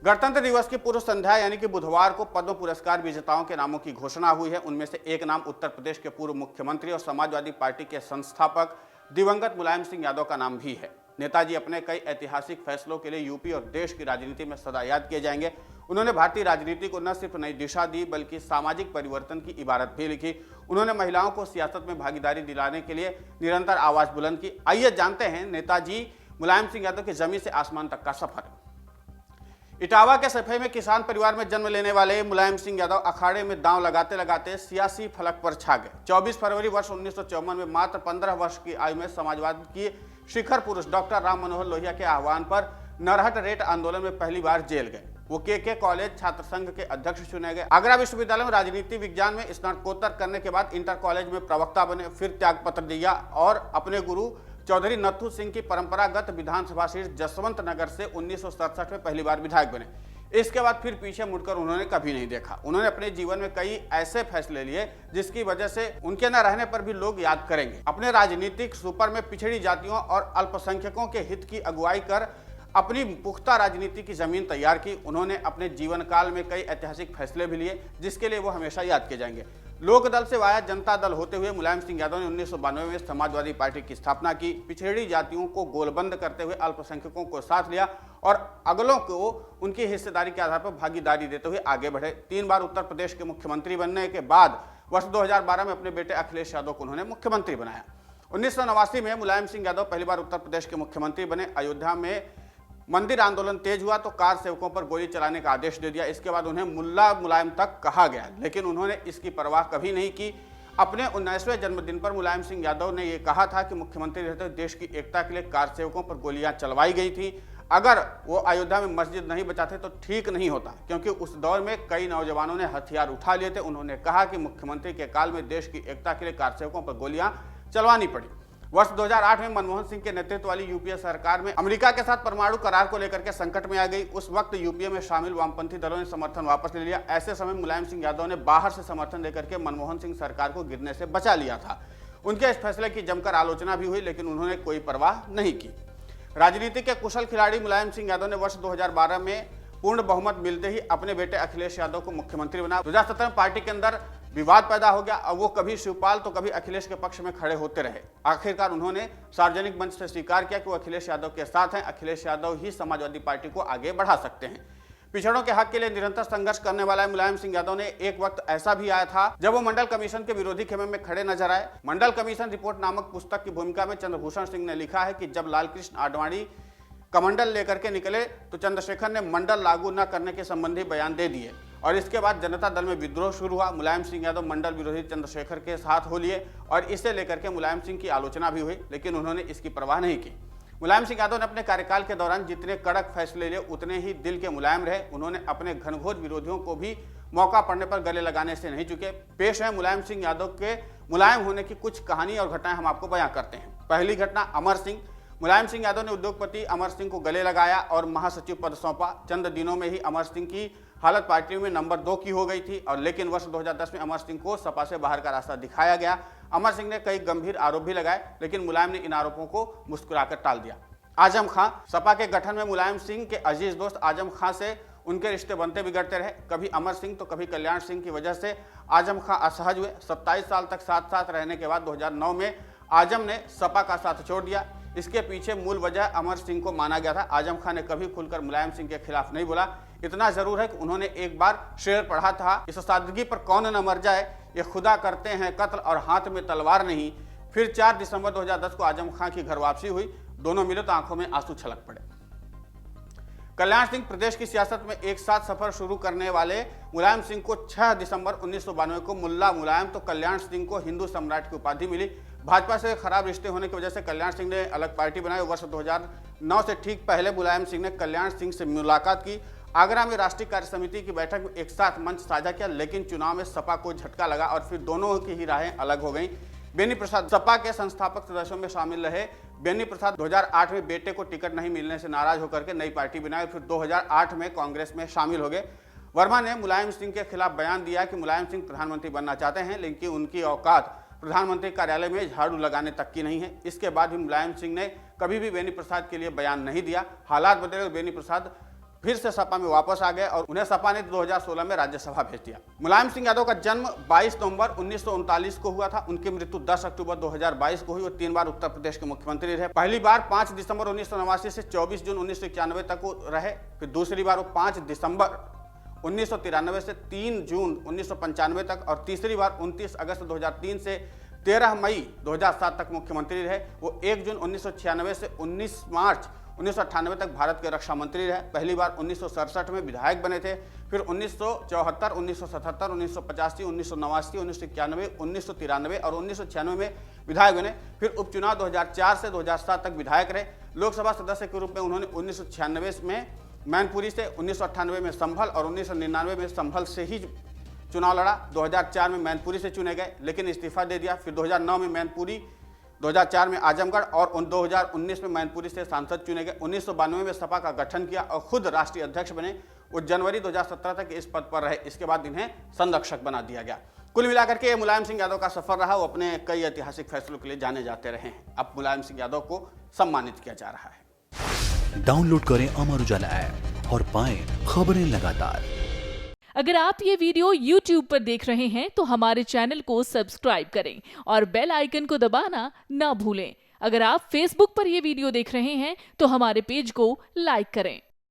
गणतंत्र दिवस की पूर्व संध्या यानी कि बुधवार को पद्म पुरस्कार विजेताओं के नामों की घोषणा हुई है। उनमें से एक नाम उत्तर प्रदेश के पूर्व मुख्यमंत्री और समाजवादी पार्टी के संस्थापक दिवंगत मुलायम सिंह यादव का नाम भी है। नेताजी अपने कई ऐतिहासिक फैसलों के लिए यूपी और देश की राजनीति में सदा याद किए जाएंगे। उन्होंने भारतीय राजनीति को न सिर्फ नई दिशा दी बल्कि सामाजिक परिवर्तन की इबारत भी लिखी। उन्होंने महिलाओं को सियासत में भागीदारी दिलाने के लिए निरंतर आवाज बुलंद की। आइए जानते हैं नेताजी मुलायम सिंह यादव के जमीन से आसमान तक का सफर। इटावा के सफे में किसान परिवार में जन्म लेने वाले मुलायम सिंह यादव अखाड़े में दांव लगाते लगाते सियासी फलक पर छा गए। 24 फरवरी वर्ष 1954 में मात्र 15 वर्ष की आयु में समाजवाद की शिखर पुरुष डॉक्टर राम मनोहर लोहिया के आह्वान पर नरहट रेट आंदोलन में पहली बार जेल गए। वो के कॉलेज छात्र संघ के अध्यक्ष चुने गए। आगरा विश्वविद्यालय में राजनीति विज्ञान में स्नातकोत्तर करने के बाद इंटर कॉलेज में प्रवक्ता बने, फिर त्यागपत्र दिया और अपने गुरु चौधरी नथु सिंह की परंपरागत विधानसभा सीट जसवंत नगर से 1967 में पहली बार विधायक बने। इसके बाद फिर पीछे मुड़कर उन्होंने कभी नहीं देखा। उन्होंने अपने जीवन में कई ऐसे फैसले लिए जिसकी वजह से उनके न रहने पर भी लोग याद करेंगे। अपने राजनीतिक सुपर में पिछड़ी जातियों और अल्पसंख्यकों के हित की अगुवाई कर अपनी पुख्ता राजनीति की जमीन तैयार की। उन्होंने अपने जीवन काल में कई ऐतिहासिक फैसले भी लिए जिसके लिए वो हमेशा याद किए जाएंगे। लोक दल से वाया जनता दल होते हुए मुलायम सिंह यादव ने 1992 में समाजवादी पार्टी की स्थापना की। पिछड़ी जातियों को गोलबंद करते हुए अल्पसंख्यकों को साथ लिया और अगलों को उनकी हिस्सेदारी के आधार पर भागीदारी देते हुए आगे बढ़े। 3 बार उत्तर प्रदेश के मुख्यमंत्री बनने के बाद वर्ष 2012 में अपने बेटे अखिलेश यादव को उन्होंने मुख्यमंत्री बनाया। 1989 में मुलायम सिंह यादव पहली बार उत्तर प्रदेश के मुख्यमंत्री बने। अयोध्या में मंदिर आंदोलन तेज हुआ तो कार सेवकों पर गोली चलाने का आदेश दे दिया। इसके बाद उन्हें मुल्ला मुलायम तक कहा गया, लेकिन उन्होंने इसकी परवाह कभी नहीं की। अपने 19वें जन्मदिन पर मुलायम सिंह यादव ने यह कहा था कि मुख्यमंत्री रहते हुए देश की एकता के लिए कार सेवकों पर गोलियां चलवाई गई थी। अगर वो अयोध्या में मस्जिद नहीं बचाते तो ठीक नहीं होता, क्योंकि उस दौर में कई नौजवानों ने हथियार उठा लिए थे। उन्होंने कहा कि मुख्यमंत्री के काल में देश की एकता के लिए कार सेवकों पर गोलियां चलवानी पड़ी। वर्ष 2008 में मनमोहन सिंह के नेतृत्व वाली यूपीए सरकार में अमेरिका के साथ परमाणु करार को लेकर के संकट में आ गई। उस वक्त यूपीए में शामिल वामपंथी दलों ने समर्थन वापस ले लिया। ऐसे समय मुलायम सिंह यादव ने बाहर से समर्थन लेकर के मनमोहन सिंह सरकार को गिरने से बचा लिया था। उनके इस फैसले की जमकर आलोचना भी हुई, लेकिन उन्होंने कोई परवाह नहीं की। राजनीति के कुशल खिलाड़ी मुलायम सिंह यादव ने वर्ष 2012 में पूर्ण बहुमत मिलते ही अपने बेटे अखिलेश यादव को मुख्यमंत्री बनाया। 2017 में पार्टी के अंदर विवाद पैदा हो गया और वो कभी शिवपाल तो कभी अखिलेश के पक्ष में खड़े होते रहे। आखिरकार उन्होंने सार्वजनिक मंच से स्वीकार किया कि वो अखिलेश यादव के साथ हैं। अखिलेश यादव ही समाजवादी पार्टी को आगे बढ़ा सकते हैं। पिछड़ों के हक के लिए निरंतर संघर्ष करने वाला मुलायम सिंह यादव ने एक वक्त ऐसा भी आया था जब वो मंडल कमीशन के विरोधी खेमे में खड़े नजर आए। मंडल कमीशन रिपोर्ट नामक पुस्तक की भूमिका में चंद्रभूषण सिंह ने लिखा है कि जब लालकृष्ण आडवाणी कमंडल लेकर के निकले तो चंद्रशेखर ने मंडल लागू न करने के संबंधी बयान दे दिए और इसके बाद जनता दल में विद्रोह शुरू हुआ। मुलायम सिंह यादव मंडल विरोधी चंद्रशेखर के साथ हो लिए और इसे लेकर के मुलायम सिंह की आलोचना भी हुई, लेकिन उन्होंने इसकी परवाह नहीं की। मुलायम सिंह यादव ने अपने कार्यकाल के दौरान जितने कड़क फैसले लिए उतने ही दिल के मुलायम रहे। उन्होंने अपने घनघोर विरोधियों को भी मौका पड़ने पर गले लगाने से नहीं चुके। पेश है मुलायम सिंह यादव के मुलायम होने की कुछ कहानी और घटनाएं हम आपको बयां करते हैं। पहली घटना, अमर सिंह। मुलायम सिंह यादव ने उद्योगपति अमर सिंह को गले लगाया और महासचिव पद सौंपा। चंद दिनों में ही अमर सिंह की हालत पार्टी में नंबर 2 की हो गई थी और लेकिन वर्ष 2010 में अमर सिंह को सपा से बाहर का रास्ता दिखाया गया। अमर सिंह ने कई गंभीर आरोप भी लगाए, लेकिन मुलायम ने इन आरोपों को मुस्कुराकर टाल दिया। आजम खां। सपा के गठन में मुलायम सिंह के अजीज दोस्त आजम खां से उनके रिश्ते बनते बिगड़ते रहे। कभी अमर सिंह तो कभी कल्याण सिंह की वजह से आजम खां असहज हुए। 27 साल तक साथ साथ रहने के बाद 2009 में आजम ने सपा का साथ छोड़ दिया। इसके पीछे मूल वजह अमर सिंह को माना गया था। आजम खां ने कभी खुलकर मुलायम सिंह के खिलाफ नहीं बोला। इतना जरूर है कि उन्होंने एक बार शेर पढ़ा था, इस सादगी पर कौन न मर जाए, ये खुदा करते हैं कत्ल और हाथ में तलवार नहीं। फिर 4 दिसंबर 2010 को आजम खां की घर वापसी हुई। दोनों मिले तो आंखों में आंसू छलक पड़े। कल्याण सिंह। प्रदेश की सियासत में एक साथ सफर शुरू करने वाले मुलायम सिंह को 6 दिसंबर 1992 को मुल्ला मुलायम तो कल्याण सिंह को हिंदू सम्राट की उपाधि मिली। भाजपा से खराब रिश्ते होने की वजह से कल्याण सिंह ने अलग पार्टी बनाई। वर्ष 2009 से ठीक पहले मुलायम सिंह ने कल्याण सिंह से मुलाकात की। आगरा में राष्ट्रीय कार्य समिति की बैठक में एक साथ मंच साझा किया, लेकिन चुनाव में सपा को झटका लगा और फिर दोनों की ही राहें अलग हो गईं। बेनी प्रसाद सपा के संस्थापक सदस्यों में शामिल रहे। बेनी प्रसाद 2008 में बेटे को टिकट नहीं मिलने से नाराज होकर के नई पार्टी बनाई, फिर 2008 में कांग्रेस में शामिल हो गए। वर्मा ने मुलायम सिंह के खिलाफ बयान दिया कि मुलायम सिंह प्रधानमंत्री बनना चाहते हैं, लेकिन उनकी औकात प्रधानमंत्री कार्यालय में झाड़ू लगाने तक की नहीं है। इसके बाद भी मुलायम सिंह ने कभी भी बेनी प्रसाद के लिए बयान नहीं दिया। हालात बदले, बेनी प्रसाद फिर से सपा में वापस आ गए और उन्हें सपा ने 2016 में राज्यसभा भेज दिया। मुलायम सिंह यादव का जन्म 22 नवंबर 1939 को हुआ था। उनकी मृत्यु 10 अक्टूबर 2022 को हुई। वो 3 बार उत्तर प्रदेश के मुख्यमंत्री रहे। पहली बार 5 दिसंबर 1989 से 24 जून 1991 तक वो रहे। फिर दूसरी बार वो 5 दिसंबर 1993 से 3 जून 1995 तक और तीसरी बार 29 अगस्त 2003 से 13 मई 2007 तक मुख्यमंत्री रहे। वो 1 जून 1996 से 19 मार्च 1998 तक भारत के रक्षा मंत्री रहे। पहली बार 1967 में विधायक बने थे। फिर 1974, 1977, 1985, 1989, 1991, 1993 और 1996 में विधायक बने। फिर उपचुनाव 2004 से 2007 तक विधायक रहे। लोकसभा सदस्य के रूप में उन्होंने 1996 में मैनपुरी से, 1998 में संभल और 1999 में संभल से ही चुनाव लड़ा। 2004 में मैनपुरी से चुने गए लेकिन इस्तीफा दे दिया। फिर 2009 में मैनपुरी, 2004 में आजमगढ़ और 2019 में मैनपुरी से सांसद चुने गए। 1992 में सपा का गठन किया और खुद राष्ट्रीय अध्यक्ष बने। वो जनवरी 2017 तक इस पद पर रहे। इसके बाद इन्हें संरक्षक बना दिया गया। कुल मिलाकर के मुलायम सिंह यादव का सफर रहा। वो अपने कई ऐतिहासिक फैसलों के लिए जाने जाते रहे हैं। अब मुलायम सिंह यादव को सम्मानित किया जा रहा है। डाउनलोड करें अमर उजाला ऐप और पाएं खबरें लगातार। अगर आप ये वीडियो YouTube पर देख रहे हैं तो हमारे चैनल को सब्सक्राइब करें और बेल आइकन को दबाना ना भूलें। अगर आप Facebook पर ये वीडियो देख रहे हैं तो हमारे पेज को लाइक करें।